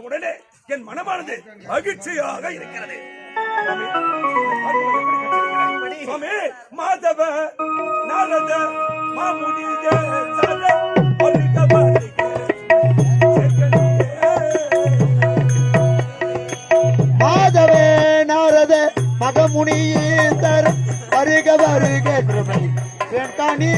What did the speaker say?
உடனே என் மனமானது மகிழ்ச்சியாக இருக்கிறது. மாதவ நாரத மாமுனிய மாதவே நாரத மகமுனியர் வருக வருக கணி